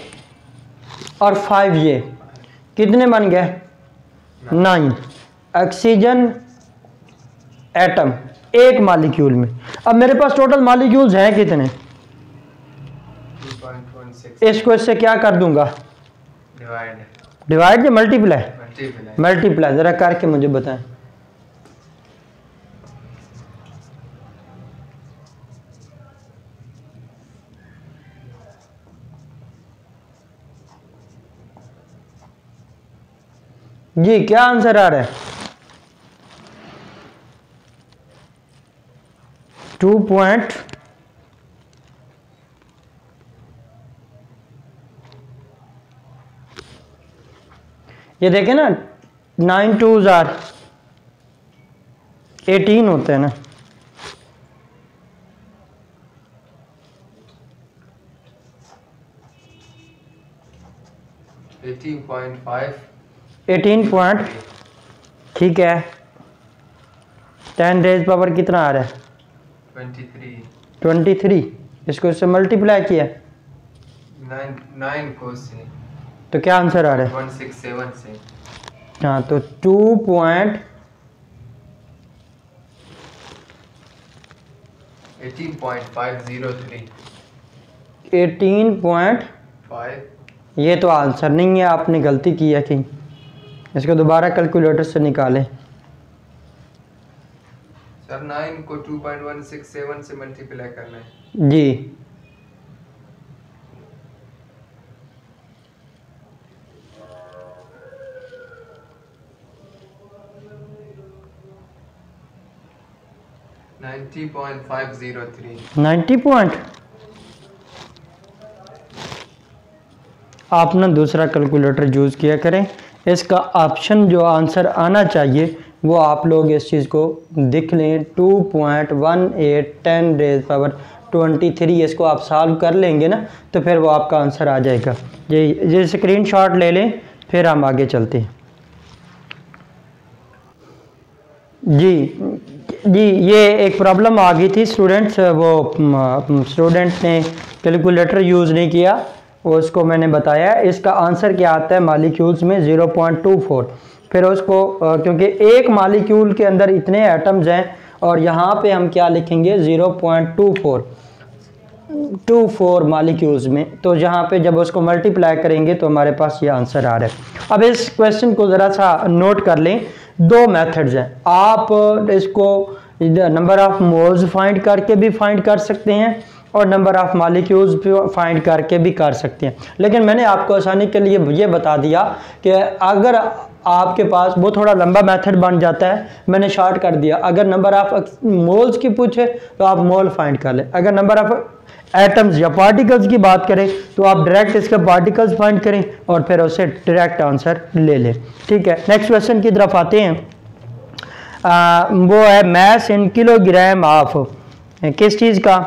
और 5 ये, कितने बन गए 9 ऑक्सीजन एटम एक मॉलिक्यूल में। अब मेरे पास टोटल मॉलिक्यूल्स हैं कितने, 2.16, इसको इससे क्या कर दूंगा, डिवाइड या मल्टीप्लाई, मल्टीप्लाई, जरा करके मुझे बताएं। जी क्या आंसर आ रहा है? 2 पॉइंट ये देखें ना, 9 2s आर 18 होते हैं ना। 18 पॉइंट, ठीक है। 10 रेज पावर कितना आ रहा है? 23। इसको इससे मल्टीप्लाई किया 9 को से, तो क्या आंसर आ रहा है? 167 से। हाँ, तो 2.18.5 18.5 ये तो आंसर नहीं है, आपने गलती की है कि इसको दोबारा कैलकुलेटर से निकालें। सर 9 को 2.167 से मल्टीप्लाई करना है। जी, $90.503। 90 पॉइंट। आप ना दूसरा कैलकुलेटर यूज़ किया करें। इसका ऑप्शन जो आंसर आना चाहिए वो आप लोग इस चीज़ को देख लें। 2.18 रेज़ पावर 23, इसको आप सॉल्व कर लेंगे ना तो फिर वो आपका आंसर आ जाएगा। ये स्क्रीनशॉट ले लें, फिर हम आगे चलते हैं। जी, ये एक प्रॉब्लम आ गई थी स्टूडेंट्स, वो स्टूडेंट ने कैलकुलेटर यूज़ नहीं किया, उसको मैंने बताया। इसका आंसर क्या आता है मालिक्यूल्स में? 0.24। फिर उसको क्योंकि एक मालिक्यूल के अंदर इतने एटम्स हैं और यहाँ पे हम क्या लिखेंगे? 0.24 मालिक्यूल्स में, तो यहाँ पे जब उसको मल्टीप्लाई करेंगे तो हमारे पास ये आंसर आ रहा है। अब इस क्वेश्चन को ज़रा सा नोट कर लें। दो मेथड्स हैं, आप इसको नंबर ऑफ मोल्स फाइंड करके भी फाइंड कर सकते हैं और नंबर ऑफ मालिक्यूल्स फाइंड करके भी कर सकते हैं। लेकिन मैंने आपको आसानी के लिए ये बता दिया कि अगर आपके पास वो थोड़ा लंबा मेथड बन जाता है, मैंने शॉर्ट कर दिया। अगर नंबर ऑफ मोल्स की पूछे तो आप मोल फाइंड कर लें। अगर नंबर ऑफ एटम्स या पार्टिकल्स की बात करें तो आप डायरेक्ट इसके पार्टिकल्स फाइंड करें और फिर उससे डायरेक्ट आंसर ले लें। ठीक है, नेक्स्ट क्वेश्चन की तरफ आते हैं। वो है मैस इन किलोग्राम ऑफ किस चीज़ का?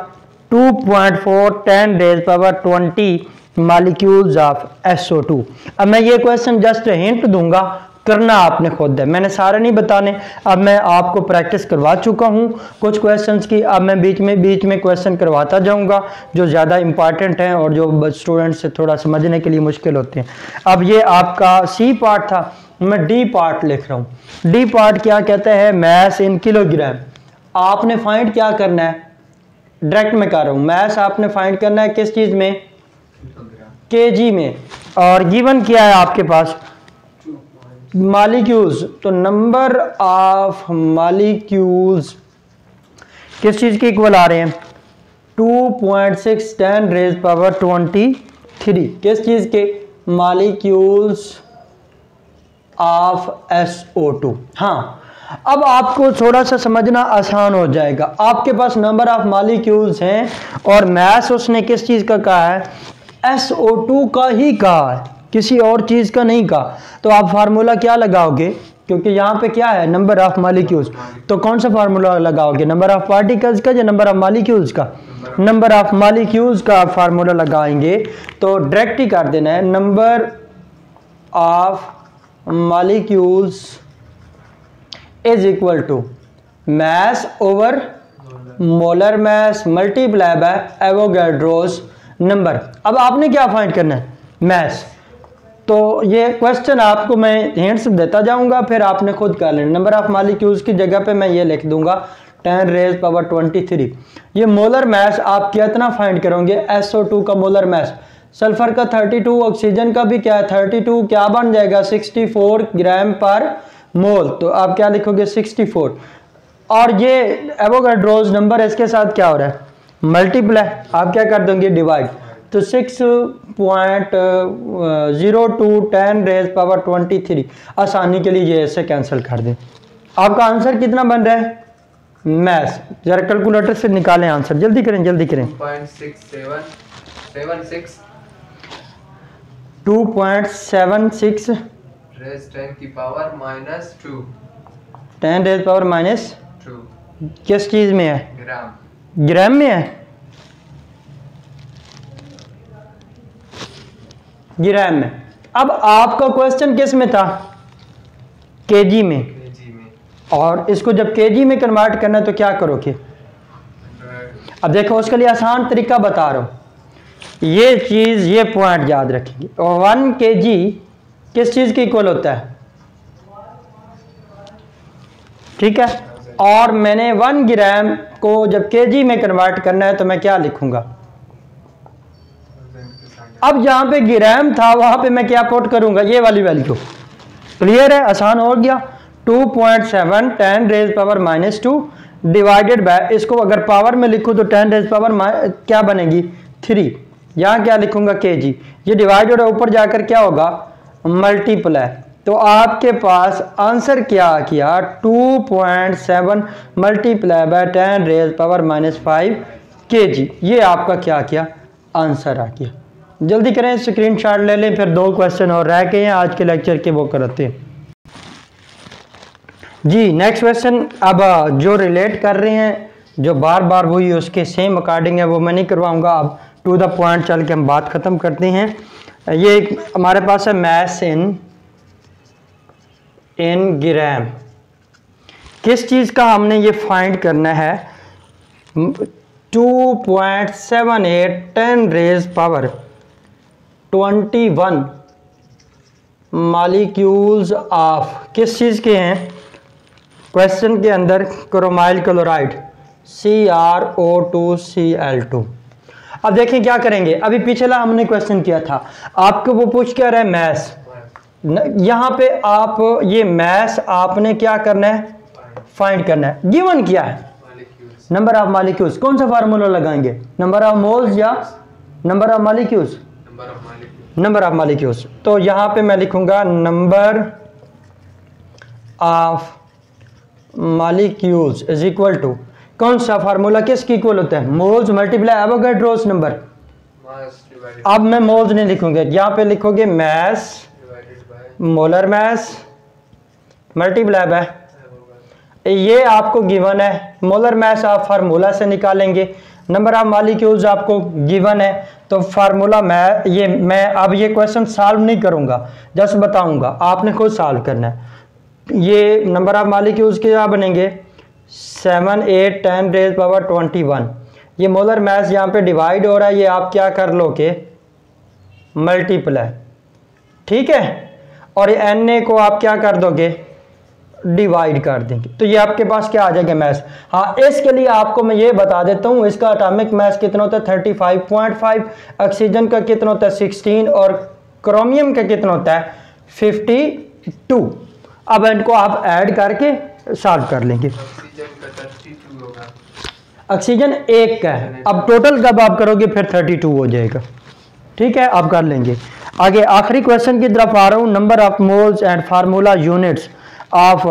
2.4 rays power 20 molecules of SO2। अब मैं ये क्वेश्चन जस्ट हिंट दूंगा, करना आपने खुद है, मैंने सारे नहीं बताने। अब मैं आपको प्रैक्टिस करवा चुका हूँ कुछ क्वेश्चंस की, अब मैं बीच में क्वेश्चन करवाता जाऊँगा जो ज़्यादा इंपॉर्टेंट हैं और जो स्टूडेंट्स से थोड़ा समझने के लिए मुश्किल होते हैं। अब ये आपका C पार्ट था, मैं D पार्ट लिख रहा हूँ। D पार्ट क्या कहता है? Mass in kilogram. आपने फाइंड क्या करना है? डायरेक्ट में कर रहा हूँ, मैस आपने फाइंड करना है किस चीज़ में? kg में। और गिवन क्या है आपके पास? मालिक्यूल्स। तो नंबर ऑफ मालिक्यूल्स किस चीज़ के इक्वल आ रहे हैं? 2.6 रेज़ पावर 23। किस चीज़ के? Molecules of SO2। हाँ, अब आपको थोड़ा सा समझना आसान हो जाएगा। आपके पास नंबर ऑफ मॉलिक्यूल्स हैं और मैस उसने किस चीज़ का कहा है? SO2 का ही कहा है, किसी और चीज़ का नहीं कहा। तो आप फार्मूला क्या लगाओगे? क्योंकि यहाँ पे क्या है? Number of molecules. तो कौन सा फार्मूला लगाओगे? नंबर ऑफ पार्टिकल्स का या नंबर ऑफ मॉलिक्यूल्स का? नंबर ऑफ मॉलिक्यूल्स का फार्मूला लगाएंगे तो डायरेक्ट ही कर देना है, number of molecules is equal to mass over molar mass multiply by Avogadro's number. अब आपने क्या फाइंड करना है? mass। तो ये क्वेश्चन आपको मैं हिंट्स देता जाऊंगा, फिर आपने खुद कर लेना। नंबर ऑफ मॉलिक्यूल्स की जगह पे मैं ये लिख दूंगा 10 रेज़ पावर 23। ये मोलर मैस आप कितना फाइंड करोगे? SO2 का मोलर मैस। सल्फर का 32, ऑक्सीजन का भी क्या है? 32, क्या बन जाएगा? 64 ग्राम पर मोल। तो आप क्या लिखोगे? 64। और ये एवोगैड्रोस नंबर, इसके साथ क्या हो रहा है? मल्टीप्लाई। आप क्या कर दोगे? डिवाइड। तो 6.02 10⁻23। आसानी के लिए ये ऐसे कैंसिल कर दें। आपका आंसर कितना बन रहा है मैथ्स? जरा कैलकुलेटर से निकालें आंसर, जल्दी करें जल्दी करें। 2.76 रेज़ 10 की पावर -2 10 रेज़ पावर -2 किस चीज में है? ग्राम में है। ग्राम में। अब आपका क्वेश्चन किस में था? केजी में। और इसको जब केजी में कन्वर्ट करना है तो क्या करोगे? अब देखो उसके लिए आसान तरीका बता रहा हूं। ये चीज, ये पॉइंट याद रखेंगे। 1 kg किस चीज के इक्वल होता है? ठीक है। और मैंने 1 ग्राम को जब केजी में कन्वर्ट करना है तो मैं क्या लिखूंगा? अब जहां पे ग्राम था वहां पे मैं क्या पुट करूंगा? ये वाली वैल्यू। क्लियर है? आसान हो गया। 2.7 10⁻² डिवाइडेड बाय, इसको अगर पावर में लिखूं तो 10⁻, क्या बनेगी? 3। यहाँ क्या लिखूंगा? केजी। ये डिवाइडेड ऊपर जाकर क्या होगा? मल्टीप्लाई। तो आपके पास आंसर क्या आ गया? 2.7 मल्टीप्लाई बाय 10⁻5 केजी। ये आपका क्या किया? आंसर आ गया। जल्दी करें, स्क्रीनशॉट ले लें, फिर 2 क्वेश्चन और रह गए हैं आज के लेक्चर के, वो करते हैं जी। नेक्स्ट क्वेश्चन अब जो रिलेट कर रहे हैं, जो बार बार वही उसके सेम अकॉर्डिंग है, वो मैं नहीं करवाऊंगा। अब टू द पॉइंट चल के हम बात ख़त्म करते हैं। ये हमारे पास है मैथ्स इन ग्राम। किस चीज़ का हमने ये फाइंड करना है? 2.78 10⁻21 मॉलिक्यूल्स ऑफ किस चीज़ के हैं? क्वेश्चन के अंदर क्रोमाइल क्लोराइड CrO2Cl2। अब देखें क्या करेंगे। अभी पिछला हमने क्वेश्चन किया था, आपको वो पूछ क्या रहा है? मैथ्स। यहाँ पे आप ये मैथ्स आपने क्या करना है? फाइंड करना है। गिवन क्या है? Number of molecules. कौन सा फार्मूला लगाएंगे? नंबर ऑफ मोल्स या number of molecules? Number of molecules. तो यहाँ पे मैं लिखूंगा number of molecules is equal to, कौन सा फार्मूला किसकी इक्वल होता है? Moles multiply Avogadro's number. अब मैं मोल्स नहीं लिखूंगा, यहाँ पे लिखोगे mass, molar mass multiply by, ये आपको गिवन है। मोलर मैस आप फार्मूला से निकालेंगे। नंबर ऑफ मॉलिक्यूल्स आपको गिवन है। तो फार्मूला मैं अब ये क्वेश्चन सॉल्व नहीं करूंगा, जस्ट बताऊंगा, आपने खुद सॉल्व करना है। ये नंबर ऑफ मॉलिक्यूल्स के क्या बनेंगे? 7 8 10⁻21। ये मोलर मैस यहाँ पे डिवाइड हो रहा है, ये आप क्या कर लो के मल्टीप्लाई। ठीक है। और Na को आप क्या कर दोगे? डिवाइड कर देंगे। तो ये आपके पास क्या आ जाएगा? मैस। हाँ, इसके लिए आपको मैं ये बता देता हूँ, इसका एटॉमिक मैस कितना होता है? 35.5। ऑक्सीजन का कितना होता है? 16। और क्रोमियम का कितना होता है? 52। अब इनको आप ऐड करके सॉल्व कर लेंगे। ऑक्सीजन 1 का है। अब टोटल कब आप करोगे फिर 32 हो जाएगा। ठीक है, आप कर लेंगे। आगे आखिरी क्वेश्चन की तरफ आ रहा हूँ। Number of moles and formula units of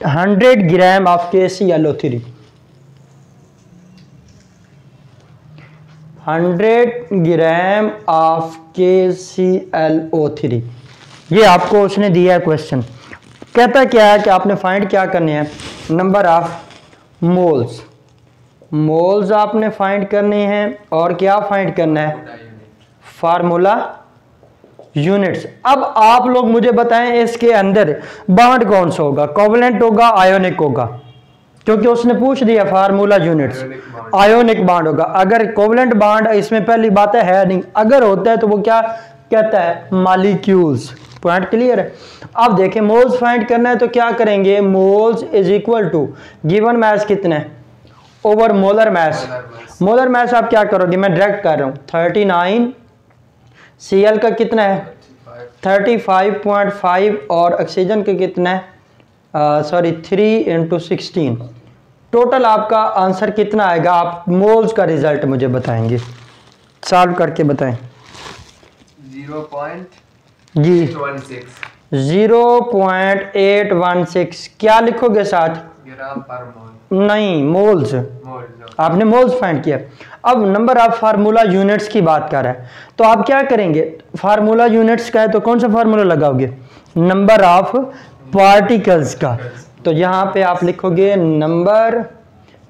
100 gram of KClO3। 100 gram of KClO3, ये आपको उसने दिया है क्वेश्चन। कहता क्या है कि आपने फाइंड क्या करने हैं? Number of moles. मोल्स आपने फाइंड करने हैं और क्या फाइंड करना है? Formula units. अब आप लोग मुझे बताएं इसके अंदर बॉन्ड कौन सा होगा? कोवलेंट होगा, आयोनिक होगा? क्योंकि उसने पूछ दिया फार्मूला यूनिट्स। आयोनिक बॉन्ड होगा। अगर कोवलेंट बॉन्ड इसमें पहली बात है नहीं, अगर होता है तो वो क्या कहता है? मॉलिक्यूल्स। पॉइंट क्लियर है? अब देखें, मोल्स फाइंड करना है तो क्या करेंगे? Moles is equal to given mass कितना है over molar mass. Molar mass आप क्या करोगे? मैं डायरेक्ट कर रहा हूं। 39 Cl का कितना है? 35.5। और ऑक्सीजन का कितना है? 3 × 16। टोटल आपका आंसर कितना आएगा? आप मोल्स का रिजल्ट मुझे बताएंगे। सॉल्व करके बताएं। 0.816 जी 0.816 क्या लिखोगे साथ? ग्राम पर मोल। नहीं, मोल्स। मोल आपने मोल्स फाइंड किया। अब नंबर ऑफ फार्मूला यूनिट्स की बात कर रहा है, तो आप क्या करेंगे? फार्मूला यूनिट्स का है तो कौन सा फार्मूला लगाओगे? नंबर ऑफ पार्टिकल्स का। तो यहाँ पे आप लिखोगे नंबर,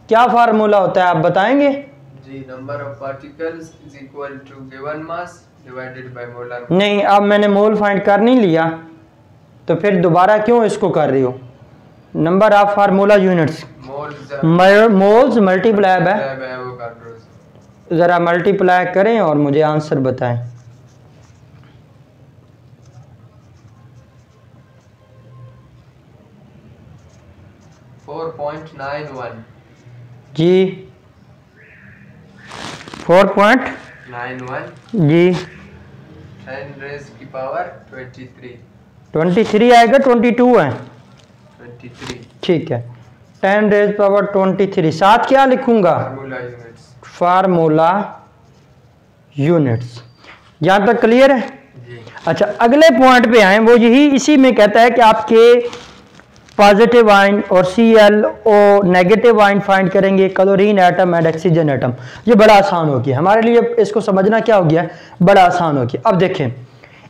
क्या फार्मूला होता है आप बताएंगे? जी, number of particles is equal to given mass divided by molar. नहीं, अब मैंने मोल फाइंड कर नहीं लिया, तो फिर दोबारा क्यों इसको कर रही हो? Number of formula units moles multiply है, वो कर रहे हो। ज़रा मल्टीप्लाई करें और मुझे आंसर बताएं। जी 4.91 जी 10 रेज़ की पावर 23 आएगा, 22 है 23 ठीक है। 10 रेज़ पावर 23 साथ क्या लिखूंगा? Formula units. यहाँ तक क्लियर है? जी। अच्छा, अगले पॉइंट पे आए, वो यही इसी में कहता है कि आपके पॉजिटिव आयन और ClO नेगेटिव आयन फाइंड करेंगे, chlorine atom and oxygen atom. ये बड़ा आसान हो गया हमारे लिए, इसको समझना क्या हो गया, बड़ा आसान हो गया। अब देखें,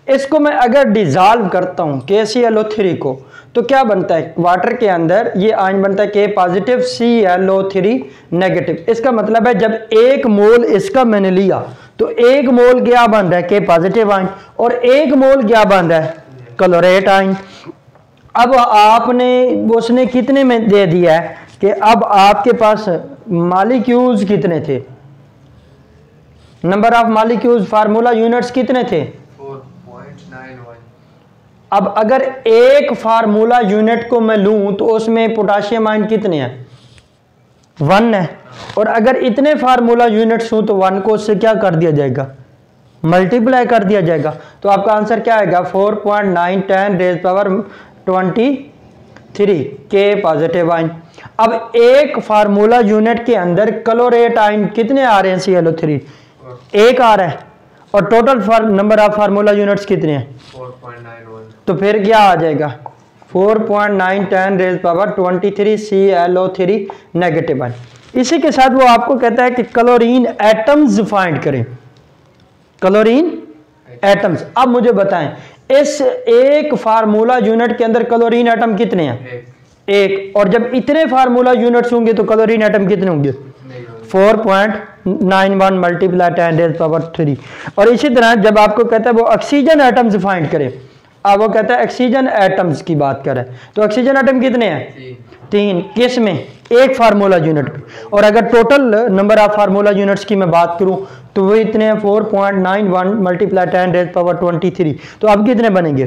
इसको मैं अगर डिज़ोल्व करता हूँ KClO3 को, तो क्या बनता है? वाटर के अंदर ये आयन बनता है K पॉजिटिव ClO3 नेगेटिव। इसका मतलब है जब 1 मोल इसका मैंने लिया तो 1 मोल क्या बन रहा है? K पॉजिटिव आयन, और 1 मोल क्या बन रहा है? Chlorate ion. अब आपने उसने कितने में दे दिया है कि अब आपके पास मॉलिक्यूल्स कितने थे? Number of molecules formula units कितने थे? 4.91। अब अगर एक फार्मूला यूनिट को मैं लूं तो उसमें पोटाशियम आयन कितने हैं? 1 है। और अगर इतने फार्मूला यूनिट्स हूं तो 1 को उससे क्या कर दिया जाएगा? मल्टीप्लाई कर दिया जाएगा। तो आपका आंसर क्या आएगा? 4.9 10 रेज़ पावर 23 के पॉजिटिव आयन। अब एक फार्मूला यूनिट के अंदर क्लोरेट आयन कितने आ रहे हैं? ClO3 1 आ रहा है, और total number of formula units कितने हैं? 4.91। तो फिर क्या आ जाएगा? 4.9 10 rays power 23 ClO3 negative ion. इसी के साथ वो आपको कहता है कि क्लोरीन एटम्स फाइंड करें, क्लोरीन एटम्स। अब मुझे बताएं, इस एक फार्मूला यूनिट के अंदर क्लोरीन एटम कितने हैं? 1। और जब इतने फार्मूला यूनिट्स होंगे तो क्लोरीन एटम कितने होंगे? 4.91 मल्टीप्लाई 10 रेज़ पावर 3। और इसी तरह जब आपको कहता है वो ऑक्सीजन एटम्स फाइंड करें, अब वो कहता है ऑक्सीजन एटम्स की बात करें, तो ऑक्सीजन एटम कितने हैं? 3। किस में? एक फार्मूला यूनिट में। और अगर total number of formula units की मैं बात करूं तो वो इतने हैं 4.91 मल्टीप्लाई 10 रेज़ पावर 23। तो अब कितने बनेंगे?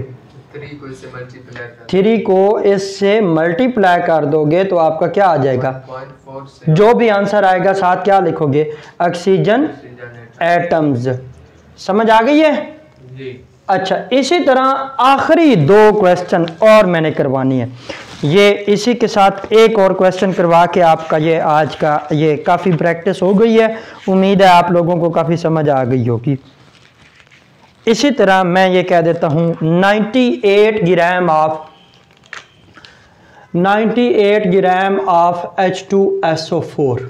3 को इससे मल्टीप्लाई कर दोगे तो आपका क्या आ जाएगा? 1.47। जो भी आंसर आएगा साथ क्या लिखोगे? Oxygen atoms. समझ आ गई है? जी। अच्छा, इसी तरह आखिरी 2 क्वेश्चन और मैंने करवानी है। ये इसी के साथ एक और क्वेश्चन करवा के आपका ये आज का ये काफ़ी प्रैक्टिस हो गई है। उम्मीद है आप लोगों को काफ़ी समझ आ गई होगी। इसी तरह मैं ये कह देता हूँ 98 ग्राम ऑफ H2SO4।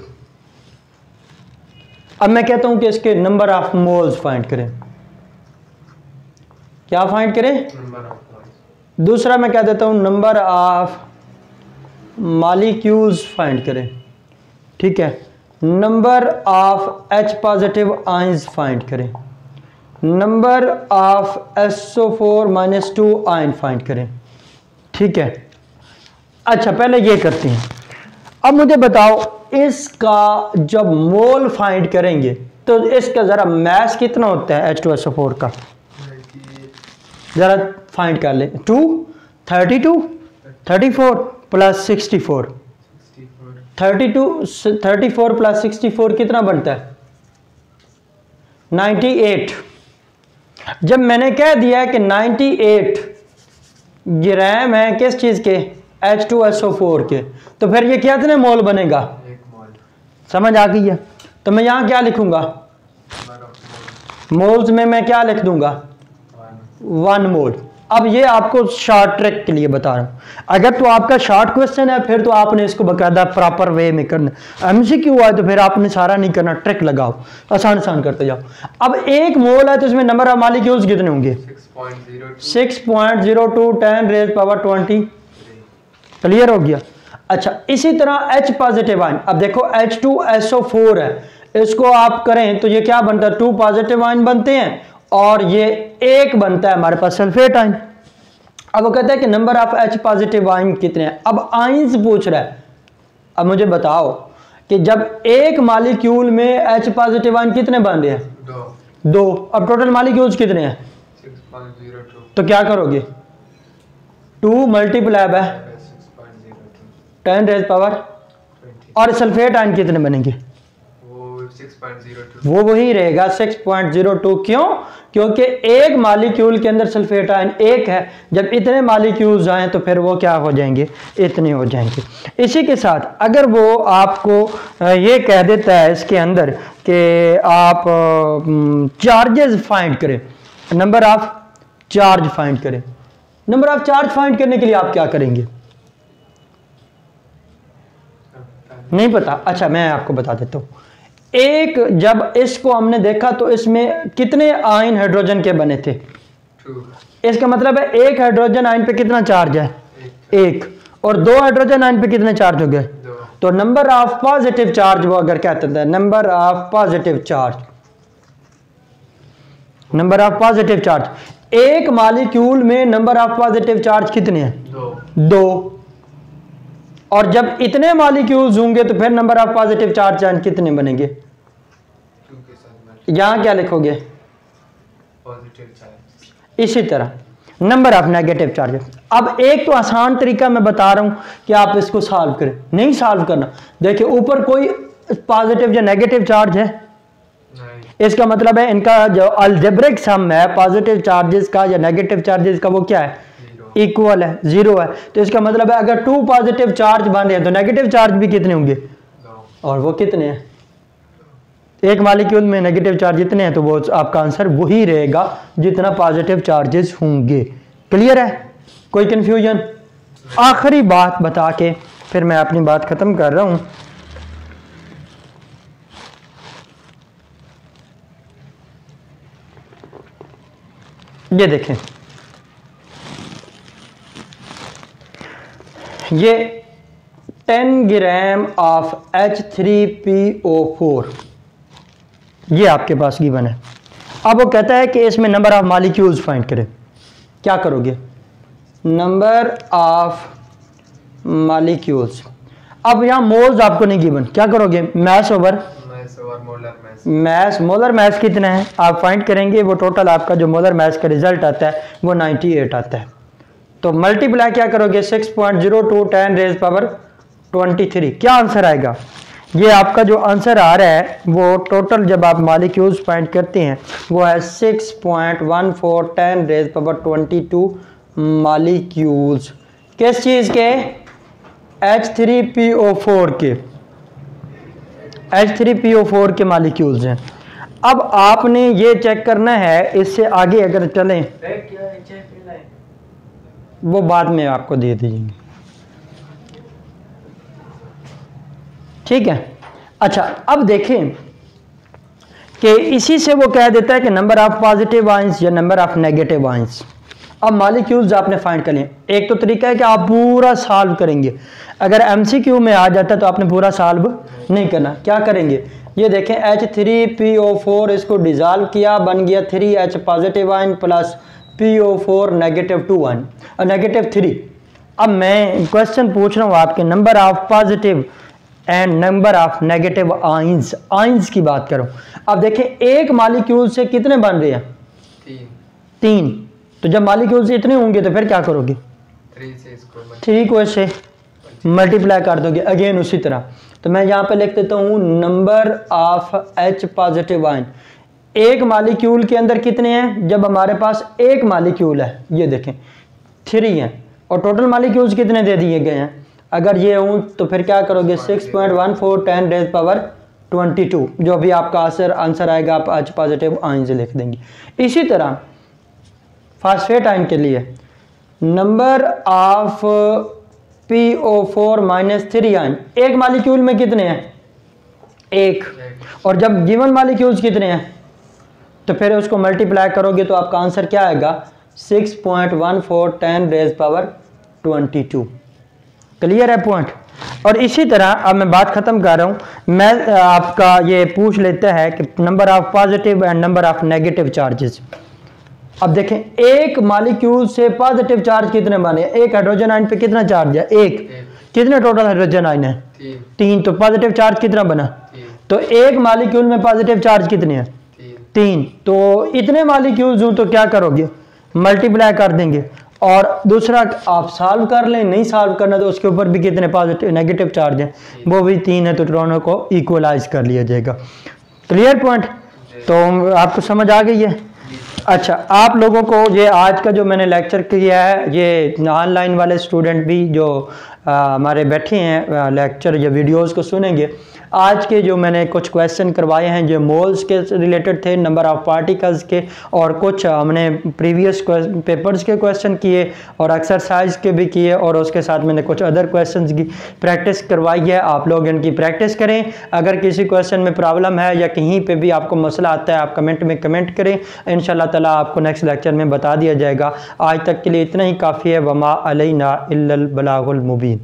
अब मैं कहता हूँ कि इसके नंबर ऑफ मोल्स फाइंड करें। क्या फाइंड करें? Number of moles. दूसरा मैं कह देता हूँ नंबर ऑफ मॉलिक्यूल्स फाइंड करें। ठीक है। Number of H positive ions find करें। Number of SO4-2 ion find करें। ठीक है। अच्छा, पहले ये करते हैं। अब मुझे बताओ, इसका जब मोल फाइंड करेंगे तो इसका ज़रा मैस कितना होता है H2SO4 का? ज़रा फाइंड कर ले। 2 32 34 प्लस 64 34 प्लस 64 कितना बनता है? 98। जब मैंने कह दिया है कि 98 ग्राम है किस चीज़ के? H2SO4 के, तो फिर ये कितने मोल बनेगा? 1 मोल। समझ आ गई है? तो मैं यहाँ क्या लिखूंगा? मोल्स में मैं क्या लिख दूंगा 1 मोल। अब ये आपको शॉर्ट ट्रिक के लिए बता रहा हूं। अगर तो आपका शॉर्ट क्वेश्चन है फिर तो आपने इसको बकायदा प्रॉपर वे में करना। एमसीक्यू है तो फिर आपने सारा नहीं करना, ट्रिक लगाओ, आसान आसान करते जाओ। अब 1 मोल है तो इसमें नंबर ऑफ मॉलिक्यूल्स कितने होंगे 6.02 10 रेज़ पावर 20। क्लियर हो गया। अच्छा इसी तरह H पॉजिटिव आयन, अब देखो H2SO4 है, इसको आप करें तो ये क्या बनता है 2 पॉजिटिव आयन बनते हैं और ये 1 बनता है हमारे पास सल्फेट आयन। अब वो कहता है कि number of H positive ion कितने हैं। अब आयन्स पूछ रहा है। अब मुझे बताओ कि जब एक मॉलिक्यूल में H पॉजिटिव आयन कितने बन रहे हैं 2। अब टोटल मॉलिक्यूल्स कितने हैं 6.02। तो क्या करोगे 2 मल्टीप्लाई बाय 10 रेज़ पावर 20। और सल्फेट आयन कितने बनेंगे वो 6.02। वो वही रहेगा 6.02। क्यों? क्योंकि एक मॉलिक्यूल के अंदर सल्फेट आयन 1 है। जब इतने मॉलिक्यूल्स आए तो फिर वो क्या हो जाएंगे इतने हो जाएंगे। इसी के साथ अगर वो आपको ये कह देता है इसके अंदर कि आप चार्जेस फाइंड करें, नंबर ऑफ चार्ज फाइंड करें, नंबर ऑफ चार्ज फाइंड करने के लिए आप क्या करेंगे नहीं पता। अच्छा मैं आपको बता देता हूँ। एक जब इसको हमने देखा तो इसमें कितने आयन हाइड्रोजन के बने थे 2। इसका मतलब है एक हाइड्रोजन आयन पे कितना चार्ज है 1 और 2 हाइड्रोजन आयन पे कितने चार्ज हो गए 2। तो नंबर ऑफ पॉजिटिव चार्ज वो अगर कहते हैं number of positive charge, number of positive charge एक मॉलिक्यूल में नंबर ऑफ पॉजिटिव चार्ज कितने हैं 2। और जब इतने मॉलिक्यूल्स होंगे तो फिर नंबर ऑफ पॉजिटिव चार्ज कितने बनेंगे 2 के साथ यहां क्या लिखोगे पॉजिटिव चार्ज। इसी तरह नंबर ऑफ नेगेटिव चार्जेस। अब एक तो आसान तरीका मैं बता रहा हूं कि आप इसको सॉल्व करें, नहीं सॉल्व करना। देखिए ऊपर कोई पॉजिटिव या नेगेटिव चार्ज है नहीं। इसका मतलब है इनका जो अलजेब्रिक सम है पॉजिटिव चार्जेस का या नेगेटिव चार्जेस का वो क्या है इक्वल है 0 है। तो इसका मतलब है अगर 2 पॉजिटिव चार्ज बन रहे हैं तो नेगेटिव चार्ज भी कितने होंगे और वो कितने हैं एक मॉलिक्यूल में नेगेटिव चार्ज जितने हैं तो वो आपका आंसर वही रहेगा जितना पॉजिटिव चार्जेस होंगे। क्लियर है? कोई कंफ्यूजन? आखिरी बात बता के फिर मैं अपनी बात खत्म कर रहा हूं। ये देखें, ये 10 ग्राम ऑफ H3PO4 ये आपके पास गिवन है। अब वो कहता है कि इसमें नंबर ऑफ मॉलिक्यूल्स फाइंड करें। क्या करोगे नंबर ऑफ मॉलिक्यूल्स। अब यहाँ मोल्स आपको नहीं गिवन, क्या करोगे mass over molar mass. Mass, molar mass कितना है आप फाइंड करेंगे। वो टोटल आपका जो मोलर मैस का रिजल्ट आता है वो 98 आता है। तो मल्टीप्लाई क्या करोगे 6.02 10 रेज़ पावर 23। क्या आंसर आएगा? ये आपका जो आंसर आ रहा है वो टोटल जब आप मॉलिक्यूल्स फाइंड करते हैं वो है 6.14 10 रेज़ पावर 22 मॉलिक्यूल्स। किस चीज़ के H3PO4 के, H3PO4 के मॉलिक्यूल्स हैं। अब आपने ये चेक करना है, इससे आगे अगर चलें वो बाद में आपको दे दीजिएंगे, ठीक है। अच्छा अब देखें कि इसी से वो कह देता है कि नंबर ऑफ पॉजिटिव आयंस या नंबर ऑफ नेगेटिव आयंस। अब मॉलिक्यूल्स आपने फाइंड कर लिए। एक तो तरीका है कि आप पूरा सॉल्व करेंगे, अगर एमसीक्यू में आ जाता है तो आपने पूरा सॉल्व नहीं करना। क्या करेंगे ये देखें H3PO4 इसको डिजॉल्व किया, बन गया 3H positive ion plus PO4 negative 2 ion और नेगेटिव 3। अब मैं क्वेश्चन पूछ रहा हूँ आपके number of positive and number of negative ions, ions की बात करूँ। अब देखें एक मॉलिक्यूल से कितने बन रहे हैं 3। तो जब मॉलिक्यूल से इतने होंगे तो फिर क्या करोगे 3 को इससे मल्टीप्लाई कर दोगे अगेन उसी तरह। तो मैं यहाँ पे लिख देता हूँ number of H positive ion. एक मॉलिक्यूल के अंदर कितने हैं जब हमारे पास एक मॉलिक्यूल है, ये देखें 3 हैं और टोटल मॉलिक्यूल्स कितने दे दिए गए हैं। अगर ये हूँ तो फिर क्या करोगे 6.14 10 रेज़ पावर 22, जो भी आपका आंसर आएगा आप H पॉजिटिव आयन से लिख देंगे। इसी तरह फास्फेट आयन के लिए number of PO4 minus 3 ion, एक मालिक्यूल में कितने हैं? एक। और जब गिवन मालिक्यूल्स कितने हैं तो फिर उसको मल्टीप्लाई करोगे तो आपका आंसर क्या आएगा? 6.14 10 रेज़ पावर 22। क्लियर है पॉइंट? और इसी तरह अब मैं बात खत्म कर रहा हूँ, मैं आपका ये पूछ लेता है कि number of positive and number of negative charges. अब देखें एक मालिक्यूल से पॉजिटिव चार्ज कितने बने? एक हाइड्रोजन आयन पे कितना चार्ज है? एक। कितने टोटल हाइड्रोजन आयन है? 3। तो पॉजिटिव चार्ज कितना बना? तो एक मालिक्यूल में पॉजिटिव चार्ज कितने हैं? 3। तो इतने मालिक्यूल्स हूं तो क्या करोगे? मल्टीप्लाई कर देंगे। और दूसरा आप सॉल्व कर लें, नहीं सॉल्व करना तो उसके ऊपर भी कितने पॉजिटिव नेगेटिव चार्ज हैं? वो भी 3 है, तो दोनों को इक्वलाइज कर लिया जाएगा। Clear point? तो आपको समझ आ गई है? अच्छा, आप लोगों को ये आज का जो मैंने लेक्चर किया है, ये ऑनलाइन वाले स्टूडेंट भी जो हमारे बैठे हैं लेक्चर या वीडियोस को सुनेंगे, आज के जो मैंने कुछ क्वेश्चन करवाए हैं जो मोल्स के रिलेटेड थे, नंबर ऑफ पार्टिकल्स के, और कुछ हमने प्रीवियस पेपर्स के क्वेश्चन किए और एक्सरसाइज के भी किए, और उसके साथ मैंने कुछ अदर क्वेश्चंस की प्रैक्टिस करवाई है। आप लोग इनकी प्रैक्टिस करें। अगर किसी क्वेश्चन में प्रॉब्लम है या कहीं पे भी आपको मसला आता है, आप कमेंट में कमेंट करें, इंशाल्लाह ताला आपको नेक्स्ट लेक्चर में बता दिया जाएगा। आज तक के लिए इतना ही काफ़ी है। वमा अलैना इल्लल बलागुल मुबीन।